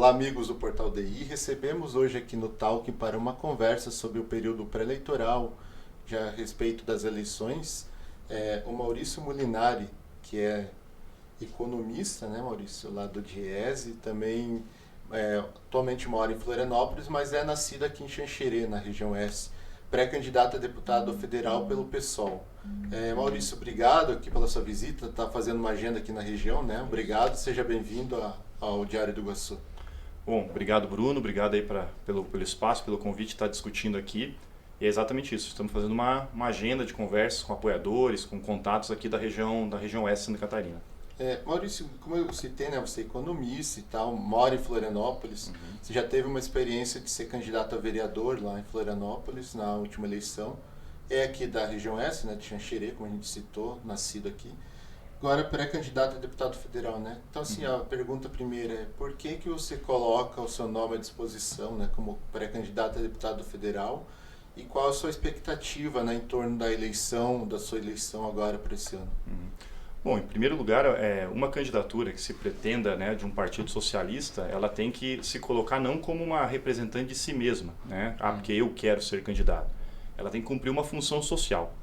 Olá, amigos do Portal DI. Recebemos hoje aqui no Talk para uma conversa sobre o período pré-eleitoral, já a respeito das eleições, o Maurício Molinari, que é economista, né, Maurício, lá do Diese, também atualmente mora em Florianópolis, mas é nascido aqui em Xanxerê, na região oeste, pré-candidato a deputado federal pelo PSOL. Maurício, obrigado aqui pela sua visita, está fazendo uma agenda aqui na região, né? Obrigado, seja bem-vindo ao Diário do Iguaçu. Bom, obrigado Bruno, obrigado aí pelo espaço, pelo convite de estar discutindo aqui. E é exatamente isso, estamos fazendo uma agenda de conversas com apoiadores, com contatos aqui da região oeste de Santa Catarina. Maurício, como eu citei, né, você é economista e tal, mora em Florianópolis, você já teve uma experiência de ser candidato a vereador lá em Florianópolis na última eleição, é aqui da região oeste, né, de Xanxerê, como a gente citou, nascido aqui. Agora pré-candidato a deputado federal, né? Então, assim, a pergunta primeira é por que você coloca o seu nome à disposição, né, como pré-candidato a deputado federal e qual a sua expectativa, né, em torno da eleição, da sua eleição agora para esse ano? Bom, em primeiro lugar, uma candidatura que se pretenda, né, de um partido socialista, ela tem que se colocar não como uma representante de si mesma, né? Porque eu quero ser candidato. Ela tem que cumprir uma função social,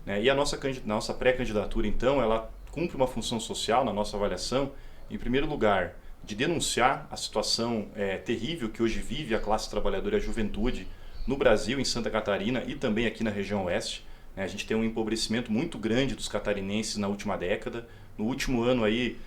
né? E a nossa pré-candidatura, então, ela cumpre uma função social, na nossa avaliação, em primeiro lugar, de denunciar a situação terrível que hoje vive a classe trabalhadora e a juventude no Brasil, em Santa Catarina e também aqui na região oeste. A gente tem um empobrecimento muito grande dos catarinenses na última década. No último ano, aí,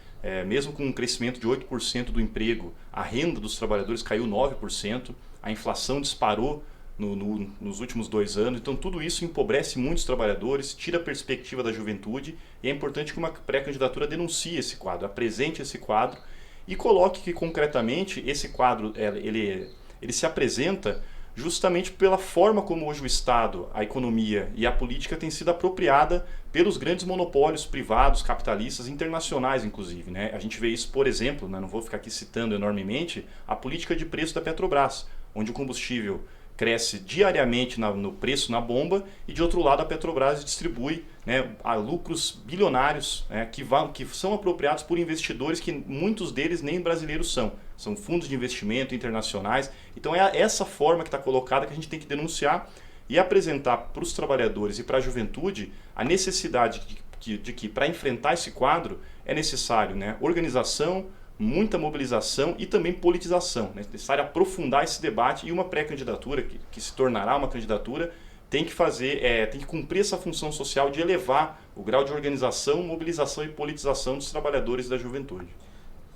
mesmo com um crescimento de 8% do emprego, a renda dos trabalhadores caiu 9%, a inflação disparou nos últimos 2 anos. Então, tudo isso empobrece muitos trabalhadores, tira a perspectiva da juventude, e é importante que uma pré-candidatura denuncie esse quadro, apresente esse quadro e coloque que, concretamente, esse quadro ele se apresenta justamente pela forma como hoje o Estado, a economia e a política têm sido apropriada pelos grandes monopólios privados, capitalistas, internacionais inclusive, né? A gente vê isso, por exemplo, né, não vou ficar aqui citando enormemente, a política de preço da Petrobras, onde o combustível cresce diariamente no preço na bomba e, de outro lado, a Petrobras distribui, né, a lucros bilionários, né, que são apropriados por investidores que muitos deles nem brasileiros são fundos de investimento internacionais. Então é essa forma que está colocada que a gente tem que denunciar e apresentar para os trabalhadores e para a juventude a necessidade de que para enfrentar esse quadro é necessário, né, organização, muita mobilização e também politização. É necessário aprofundar esse debate, e uma pré-candidatura, que se tornará uma candidatura, tem que cumprir essa função social de elevar o grau de organização, mobilização e politização dos trabalhadores e da juventude.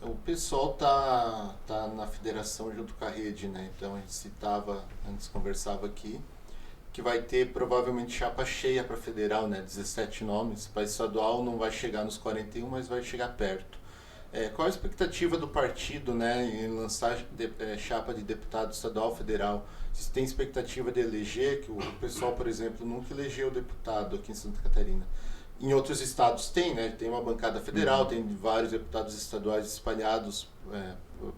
O pessoal tá na federação junto com a rede, né? Então a gente citava, antes conversava aqui, que vai ter provavelmente chapa cheia para federal, né? 17 nomes. Para estadual não vai chegar nos 41, mas vai chegar perto. Qual a expectativa do partido, né, em lançar chapa de deputado estadual federal? Se tem expectativa de eleger, que o pessoal, por exemplo, nunca elegeu deputado aqui em Santa Catarina. Em outros estados tem, né? Tem uma bancada federal, tem vários deputados estaduais espalhados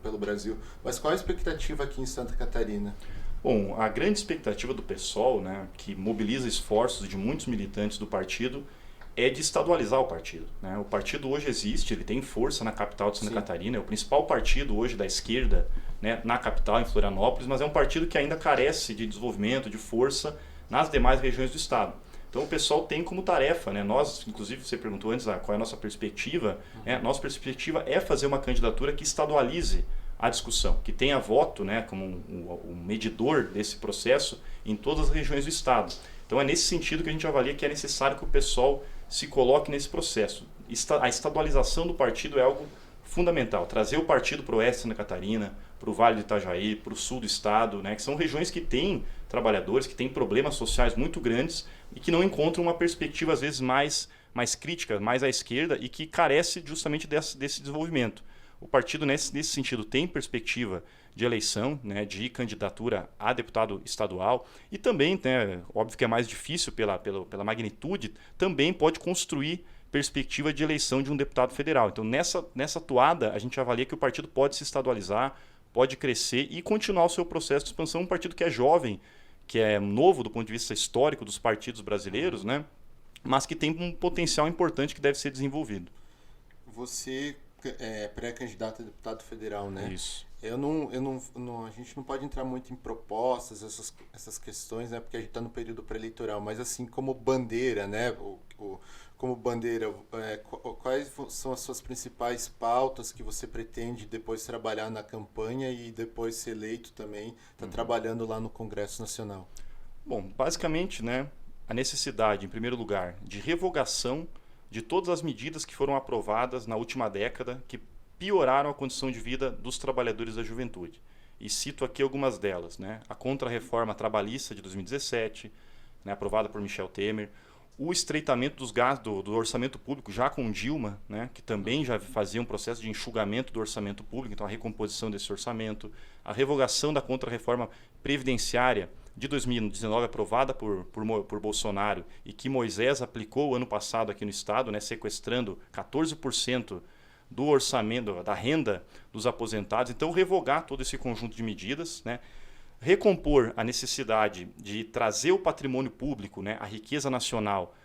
pelo Brasil. Mas qual a expectativa aqui em Santa Catarina? Bom, a grande expectativa do PSOL, né, que mobiliza esforços de muitos militantes do partido, é de estadualizar o partido, né? O partido hoje existe, ele tem força na capital de Santa Catarina, é o principal partido hoje da esquerda, né, na capital, em Florianópolis, mas é um partido que ainda carece de desenvolvimento, de força nas demais regiões do estado. Então o pessoal tem como tarefa, né? Nós, inclusive você perguntou antes qual é a nossa perspectiva, né? Nossa perspectiva é fazer uma candidatura que estadualize a discussão, que tenha voto, né, como um medidor desse processo em todas as regiões do estado. Então é nesse sentido que a gente avalia que é necessário que o pessoal se coloque nesse processo. A estadualização do partido é algo fundamental. Trazer o partido para o oeste de Santa Catarina, para o Vale do Itajaí, para o sul do estado, né, que são regiões que têm trabalhadores, que têm problemas sociais muito grandes e que não encontram uma perspectiva, às vezes, mais crítica, mais à esquerda, e que carece justamente desse desenvolvimento. O partido, nesse sentido, tem perspectiva de eleição, né, de candidatura a deputado estadual, e também, né, óbvio que é mais difícil pela magnitude, também pode construir perspectiva de eleição de um deputado federal. Então, nessa toada, a gente avalia que o partido pode se estadualizar, pode crescer e continuar o seu processo de expansão. Um partido que é jovem, que é novo do ponto de vista histórico dos partidos brasileiros, né, mas que tem um potencial importante que deve ser desenvolvido. Você pré-candidato a deputado federal, né? Isso. A gente não pode entrar muito em propostas, essas questões, né? Porque a gente está no período pré-eleitoral, mas assim, como bandeira, né? Como bandeira, quais são as suas principais pautas que você pretende depois trabalhar na campanha e depois ser eleito também, trabalhando lá no Congresso Nacional? Bom, basicamente, né, a necessidade, em primeiro lugar, de revogação de todas as medidas que foram aprovadas na última década que pioraram a condição de vida dos trabalhadores da juventude. E cito aqui algumas delas, né? A Contra-Reforma Trabalhista de 2017, né, aprovada por Michel Temer, o estreitamento dos gastos do orçamento público já com Dilma, né, que também já fazia um processo de enxugamento do orçamento público, então a recomposição desse orçamento, a revogação da Contra-Reforma Previdenciária de 2019, aprovada por Bolsonaro e que Moisés aplicou ano passado aqui no Estado, né, sequestrando 14% do orçamento, da renda dos aposentados. Então, revogar todo esse conjunto de medidas, né, recompor a necessidade de trazer o patrimônio público, né, a riqueza nacional,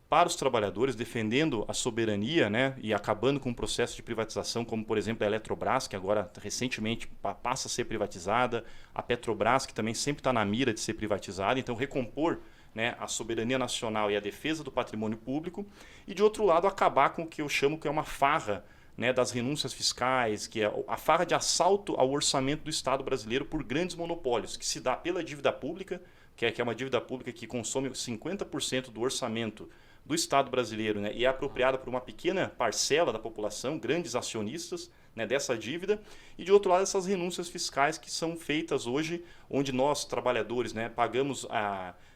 para os trabalhadores, defendendo a soberania, né, e acabando com o processo de privatização, como por exemplo a Eletrobras, que agora recentemente passa a ser privatizada, a Petrobras, que também sempre está na mira de ser privatizada. Então, recompor, né, a soberania nacional e a defesa do patrimônio público, e de outro lado acabar com o que eu chamo que é uma farra, né, das renúncias fiscais, que é a farra de assalto ao orçamento do Estado brasileiro por grandes monopólios, que se dá pela dívida pública, que é uma dívida pública que consome 50% do orçamento do Estado brasileiro, né, e é apropriada por uma pequena parcela da população, grandes acionistas, né, dessa dívida, e de outro lado essas renúncias fiscais que são feitas hoje, onde nós, trabalhadores, né, pagamos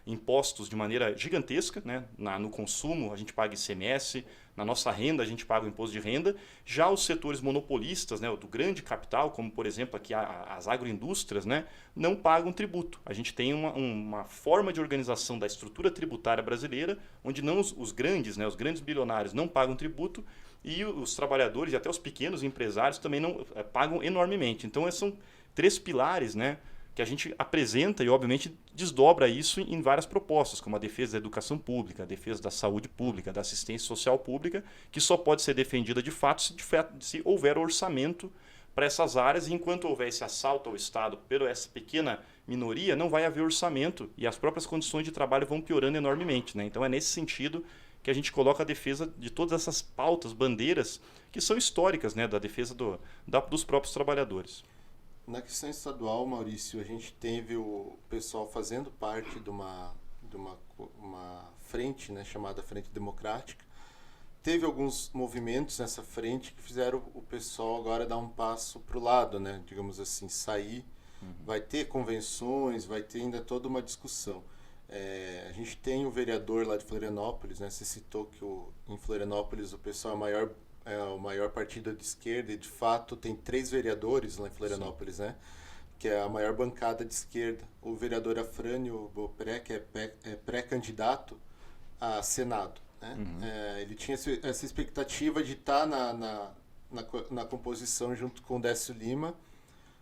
impostos de maneira gigantesca, né, no consumo a gente paga ICMS, na nossa renda a gente paga o imposto de renda. Já os setores monopolistas, né, do grande capital, como por exemplo aqui as agroindústrias, né, não pagam tributo. A gente tem uma forma de organização da estrutura tributária brasileira, onde não os grandes, né, os grandes bilionários não pagam tributo, e os trabalhadores e até os pequenos empresários também não pagam enormemente. Então, esses são 3 pilares, né, que a gente apresenta e, obviamente, desdobra isso em várias propostas, como a defesa da educação pública, a defesa da saúde pública, da assistência social pública, que só pode ser defendida de fato se houver orçamento para essas áreas, e enquanto houver esse assalto ao Estado por essa pequena minoria, não vai haver orçamento e as próprias condições de trabalho vão piorando enormemente, né? Então, é nesse sentido que a gente coloca a defesa de todas essas pautas, bandeiras, que são históricas, né, da defesa dos próprios trabalhadores. Na questão estadual, Maurício, a gente teve o pessoal fazendo parte de uma frente, né, chamada Frente Democrática. Teve alguns movimentos nessa frente que fizeram o pessoal agora dar um passo para o lado, né, digamos assim, sair. Vai ter convenções, vai ter ainda toda uma discussão. A gente tem o vereador lá de Florianópolis, né? Você citou que em Florianópolis o pessoal é o maior partido de esquerda, e de fato tem 3 vereadores lá em Florianópolis, sim, né? Que é a maior bancada de esquerda. O vereador Afrânio Bopré, que é pré-candidato a Senado, né? Ele tinha essa expectativa de estar na composição junto com o Décio Lima.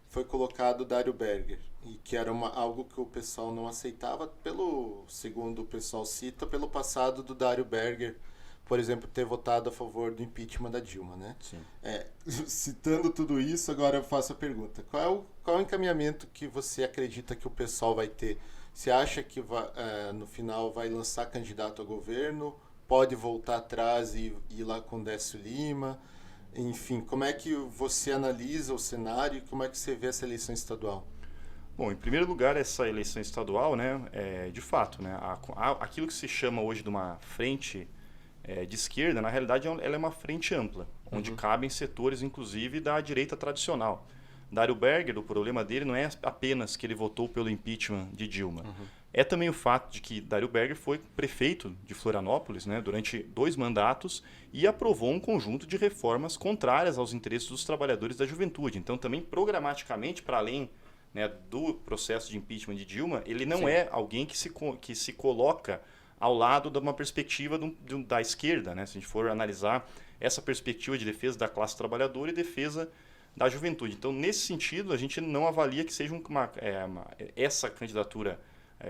Foi colocado o Dário Berger, e que era algo que o pessoal não aceitava, segundo o pessoal cita, pelo passado do Dário Berger, por exemplo, ter votado a favor do impeachment da Dilma, né? Sim. Citando tudo isso, agora eu faço a pergunta. Qual é o encaminhamento que você acredita que o pessoal vai ter? Você acha que no final vai lançar candidato a governo? Pode voltar atrás e ir lá com Décio Lima? Enfim, como é que você analisa o cenário e como é que você vê essa eleição estadual? Bom, em primeiro lugar, essa eleição estadual, né, de fato, né, aquilo que se chama hoje de uma frente de esquerda, na realidade, ela é uma frente ampla, onde cabem setores, inclusive, da direita tradicional. Dário Berger, o problema dele não é apenas que ele votou pelo impeachment de Dilma. É também o fato de que Dário Berger foi prefeito de Florianópolis, né, durante 2 mandatos, e aprovou um conjunto de reformas contrárias aos interesses dos trabalhadores da juventude. Então, também programaticamente, para além, né, do processo de impeachment de Dilma, ele não, sim, é alguém que se coloca ao lado de uma perspectiva da esquerda, né? Se a gente for analisar essa perspectiva de defesa da classe trabalhadora e defesa da juventude. Então, nesse sentido, a gente não avalia que seja essa candidatura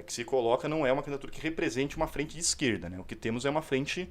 que se coloca não é uma candidatura que represente uma frente de esquerda, né? O que temos é uma frente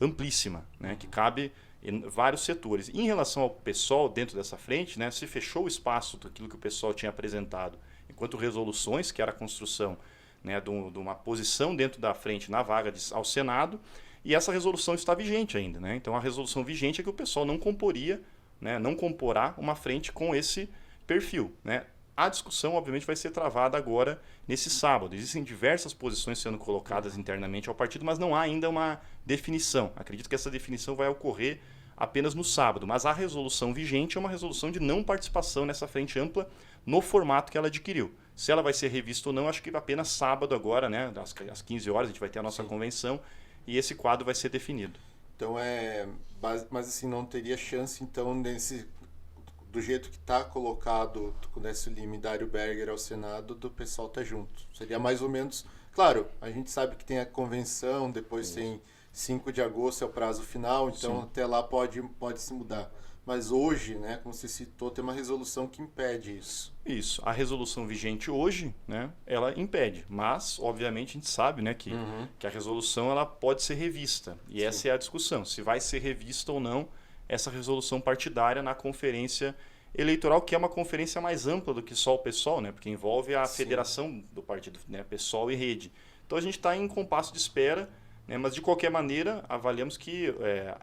amplíssima, né, que cabe em vários setores. Em relação ao PSOL, dentro dessa frente, né, se fechou o espaço daquilo que o PSOL tinha apresentado, enquanto resoluções, que era a construção, né, de uma posição dentro da frente na vaga ao Senado, e essa resolução está vigente ainda. Né? Então a resolução vigente é que o PSOL não comporia, né, não comporá uma frente com esse perfil. Né? A discussão, obviamente, vai ser travada agora nesse sábado. Existem diversas posições sendo colocadas internamente ao partido, mas não há ainda uma definição. Acredito que essa definição vai ocorrer apenas no sábado. Mas a resolução vigente é uma resolução de não participação nessa frente ampla no formato que ela adquiriu. Se ela vai ser revista ou não, acho que apenas sábado agora, né, às 15 horas, a gente vai ter a nossa convenção e esse quadro vai ser definido. Então mas assim, não teria chance, então, do jeito que está colocado com Décio Lima e Dário Berger ao Senado, do pessoal tá junto. Seria mais ou menos... Claro, a gente sabe que tem a convenção, depois tem 5 de agosto é o prazo final, então até lá pode se mudar. Mas hoje, né, como você citou, tem uma resolução que impede isso. Isso. A resolução vigente hoje, né, ela impede. Mas, obviamente, a gente sabe, né, que a resolução ela pode ser revista. E essa é a discussão. Se vai ser revista ou não essa resolução partidária na conferência eleitoral, que é uma conferência mais ampla do que só o PSOL, né, porque envolve a federação do partido, né, PSOL e Rede. Então a gente está em compasso de espera, né, mas de qualquer maneira avaliamos que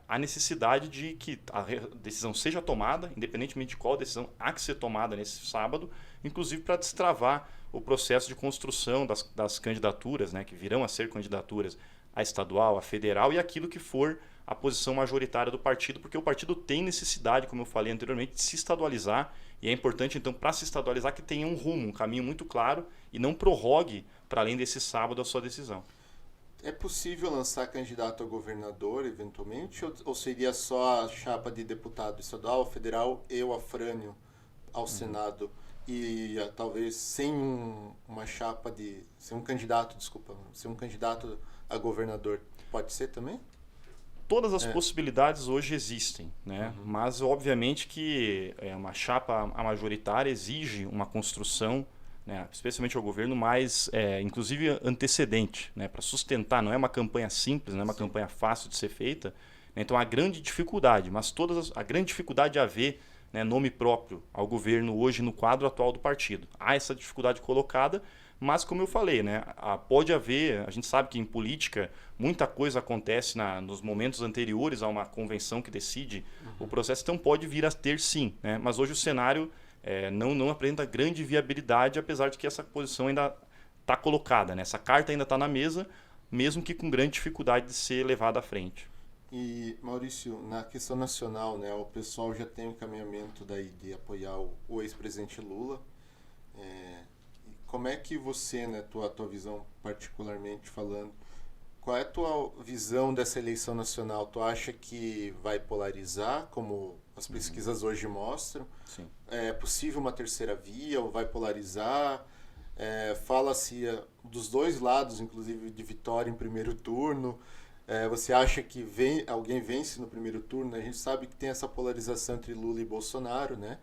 há necessidade de que a decisão seja tomada, independentemente de qual decisão há que ser tomada nesse sábado, inclusive para destravar o processo de construção das candidaturas, né, que virão a ser candidaturas a estadual, a federal e aquilo que for a posição majoritária do partido, porque o partido tem necessidade, como eu falei anteriormente, de se estadualizar, e é importante, então, para se estadualizar, que tenha um rumo, um caminho muito claro e não prorrogue, para além desse sábado, a sua decisão. É possível lançar candidato a governador, eventualmente, ou seria só a chapa de deputado estadual, federal e o Afrânio ao Senado, e talvez sem uma chapa sem um candidato a governador? Pode ser também? Todas as possibilidades hoje existem, né? Mas obviamente que uma chapa majoritária exige uma construção, né, especialmente ao governo, mais inclusive antecedente, né, para sustentar. Não é uma campanha simples, não é uma campanha fácil de ser feita. Né? Então há grande dificuldade, mas a grande dificuldade é haver, né, nome próprio ao governo hoje no quadro atual do partido. Há essa dificuldade colocada, mas como eu falei, né, pode haver, a gente sabe que em política muita coisa acontece nos momentos anteriores a uma convenção que decide o processo, então pode vir a ter sim, né, mas hoje o cenário não apresenta grande viabilidade, apesar de que essa posição ainda está colocada, né, essa carta ainda está na mesa, mesmo que com grande dificuldade de ser levada à frente. E, Maurício, na questão nacional, né, o pessoal já tem o encaminhamento daí de apoiar o ex-presidente Lula. Como é que você, né, tua visão particularmente falando, qual é a tua visão dessa eleição nacional? Tu acha que vai polarizar, como as pesquisas hoje mostram? Sim. É possível uma terceira via ou vai polarizar? Fala-se dos dois lados, inclusive de vitória em primeiro turno. Você acha que alguém vence no primeiro turno? A gente sabe que tem essa polarização entre Lula e Bolsonaro, né?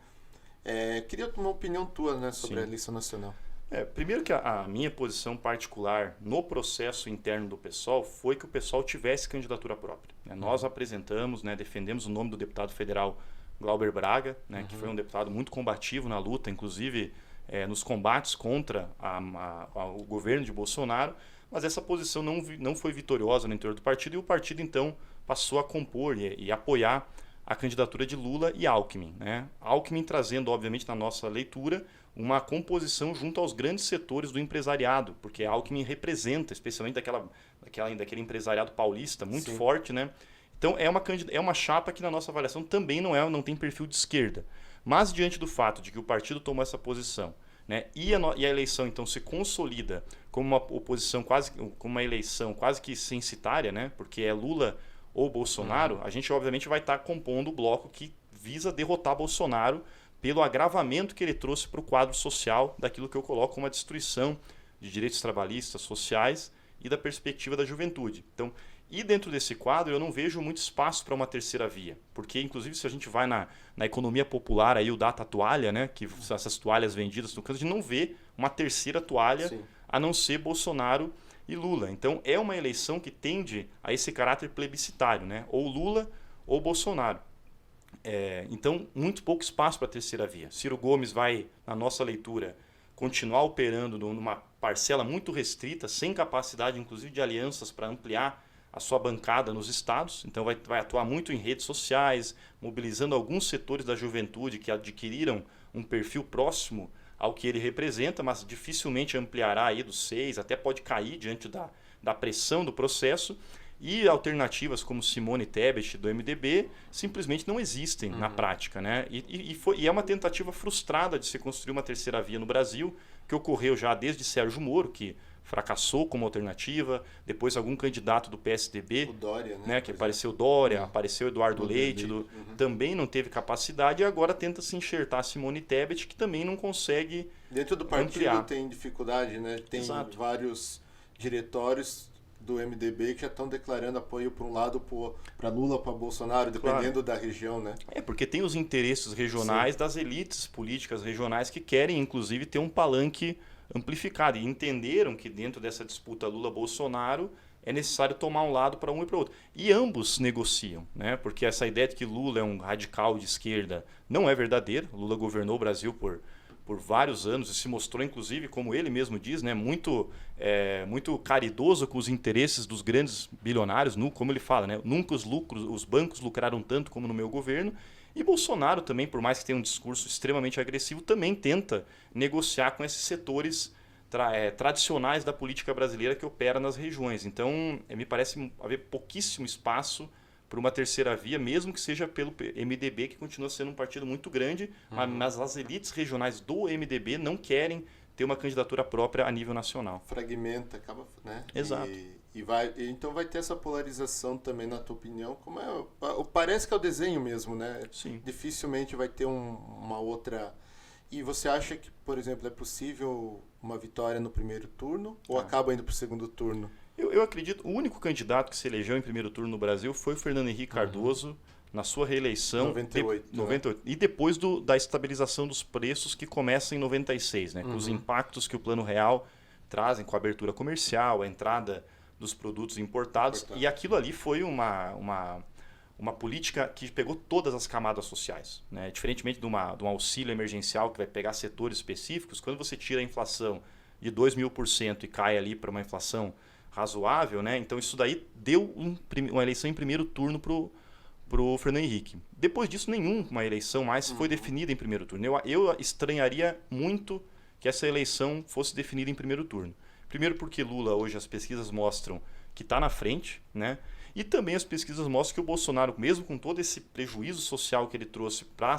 Queria uma opinião tua, né, sobre a eleição nacional. Primeiro que a minha posição particular no processo interno do PSOL foi que o PSOL tivesse candidatura própria. Né? Nós apresentamos, né, defendemos o nome do deputado federal Glauber Braga, né, que foi um deputado muito combativo na luta, inclusive nos combates contra o governo de Bolsonaro, mas essa posição não foi vitoriosa no interior do partido e o partido então passou a compor e apoiar a candidatura de Lula e Alckmin. Né? Alckmin trazendo, obviamente, na nossa leitura, uma composição junto aos grandes setores do empresariado, porque Alckmin representa, especialmente daquele empresariado paulista muito forte, né? Então é uma chapa que na nossa avaliação também não tem perfil de esquerda. Mas diante do fato de que o partido tomou essa posição, né, e a eleição então se consolida como uma oposição como uma eleição quase que censitária, né, porque é Lula ou Bolsonaro, a gente obviamente vai estar compondo o bloco que visa derrotar Bolsonaro pelo agravamento que ele trouxe para o quadro social daquilo que eu coloco como a destruição de direitos trabalhistas, sociais e da perspectiva da juventude. Então, e dentro desse quadro eu não vejo muito espaço para uma terceira via, porque inclusive se a gente vai na economia popular, aí o data toalha, né, que essas toalhas vendidas no canto, a gente não vê uma terceira toalha a não ser Bolsonaro e Lula. Então é uma eleição que tende a esse caráter plebiscitário, né? Ou Lula ou Bolsonaro. Então, muito pouco espaço para a terceira via. Ciro Gomes vai, na nossa leitura, continuar operando numa parcela muito restrita, sem capacidade, inclusive, de alianças para ampliar a sua bancada nos estados. Então, vai atuar muito em redes sociais, mobilizando alguns setores da juventude que adquiriram um perfil próximo ao que ele representa, mas dificilmente ampliará aí dos 6, até pode cair diante da pressão do processo. E alternativas como Simone Tebet do MDB simplesmente não existem na prática, né? E é uma tentativa frustrada de se construir uma terceira via no Brasil, que ocorreu já desde Sérgio Moro, que fracassou como alternativa, depois algum candidato do PSDB, o Dória, né? Que apareceu Dória, apareceu Eduardo Leite, também não teve capacidade, e agora tenta se enxertar Simone Tebet, que também não consegue dentro do partido ampliar. Tem dificuldade, né? Tem vários diretórios do MDB que já estão declarando apoio para um lado, para Lula, para Bolsonaro, dependendo da região, né? Porque tem os interesses regionais das elites políticas regionais que querem, inclusive, ter um palanque amplificado. E entenderam que dentro dessa disputa Lula-Bolsonaro é necessário tomar um lado para um e para o outro. E ambos negociam, né? Porque essa ideia de que Lula é um radical de esquerda não é verdadeira. Lula governou o Brasil por vários anos e se mostrou, inclusive, como ele mesmo diz, né, muito caridoso com os interesses dos grandes bilionários, como ele fala, né, nunca os bancos lucraram tanto como no meu governo. E Bolsonaro também, por mais que tenha um discurso extremamente agressivo, também tenta negociar com esses setores tradicionais da política brasileira que opera nas regiões. Então, me parece haver pouquíssimo espaço para uma terceira via, mesmo que seja pelo MDB, que continua sendo um partido muito grande, mas as elites regionais do MDB não querem ter uma candidatura própria a nível nacional. Fragmenta, acaba, né? Exato. Então vai ter essa polarização também, na tua opinião, parece que é o desenho mesmo, né? Sim. Dificilmente vai ter uma outra... E você acha que, por exemplo, é possível uma vitória no primeiro turno ou acaba indo para o segundo turno? Eu acredito, o único candidato que se elegeu em primeiro turno no Brasil foi o Fernando Henrique Cardoso, na sua reeleição. 98. E depois da estabilização dos preços, que começa em 96, né? Com os impactos que o Plano Real trazem com a abertura comercial, a entrada dos produtos importados. E aquilo ali foi uma política que pegou todas as camadas sociais, né? Diferentemente de um auxílio emergencial que vai pegar setores específicos, quando você tira a inflação de 2.000% e cai ali para uma inflação razoável, né? Então isso daí deu uma eleição em primeiro turno pro Fernando Henrique. Depois disso, nenhuma eleição mais foi definida em primeiro turno. Eu estranharia muito que essa eleição fosse definida em primeiro turno. Primeiro porque Lula, hoje, as pesquisas mostram que está na frente, né? E também as pesquisas mostram que o Bolsonaro, mesmo com todo esse prejuízo social que ele trouxe para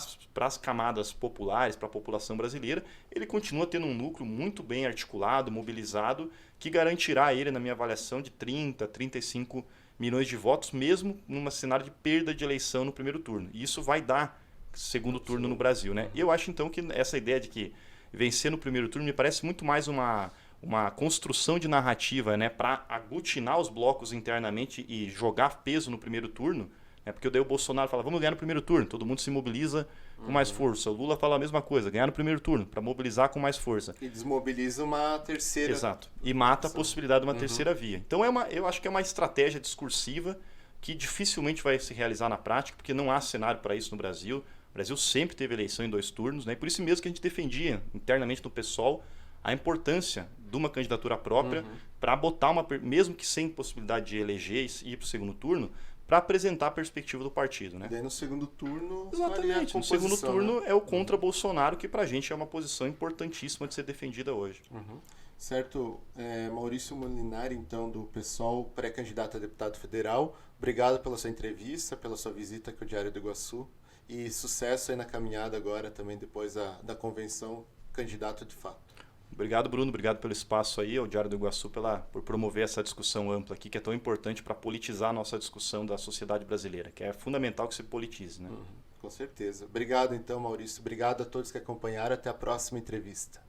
as camadas populares, para a população brasileira, ele continua tendo um núcleo muito bem articulado, mobilizado, que garantirá a ele, na minha avaliação, de 30, 35 milhões de votos, mesmo num cenário de perda de eleição no primeiro turno. E isso vai dar segundo turno no Brasil, né? E eu acho, então, que essa ideia de que vencer no primeiro turno me parece muito mais uma construção de narrativa, né, para aglutinar os blocos internamente e jogar peso no primeiro turno, né, porque daí o Bolsonaro fala, vamos ganhar no primeiro turno, todo mundo se mobiliza com mais força. O Lula fala a mesma coisa, ganhar no primeiro turno, para mobilizar com mais força. E desmobiliza uma terceira. Exato. E mata a possibilidade de uma terceira via. Então eu acho que é uma estratégia discursiva que dificilmente vai se realizar na prática, porque não há cenário para isso no Brasil. O Brasil sempre teve eleição em 2 turnos, né, e por isso mesmo que a gente defendia internamente no PSOL a importância de uma candidatura própria para botar mesmo que sem possibilidade de eleger e ir para o segundo turno, para apresentar a perspectiva do partido, né? E daí no segundo turno... Exatamente, no segundo turno, né? É o contra Bolsonaro, que para a gente é uma posição importantíssima de ser defendida hoje. Certo. Maurício Molinari, então, do PSOL, pré-candidato a deputado federal, obrigado pela sua entrevista, pela sua visita aqui ao Diário do Iguaçu, e sucesso aí na caminhada agora também, depois da convenção, candidato de fato. Obrigado, Bruno. Obrigado pelo espaço aí ao Diário do Iguaçu por promover essa discussão ampla aqui, que é tão importante para politizar a nossa discussão da sociedade brasileira, que é fundamental que se politize, né? Com certeza. Obrigado, então, Maurício. Obrigado a todos que acompanharam. Até a próxima entrevista.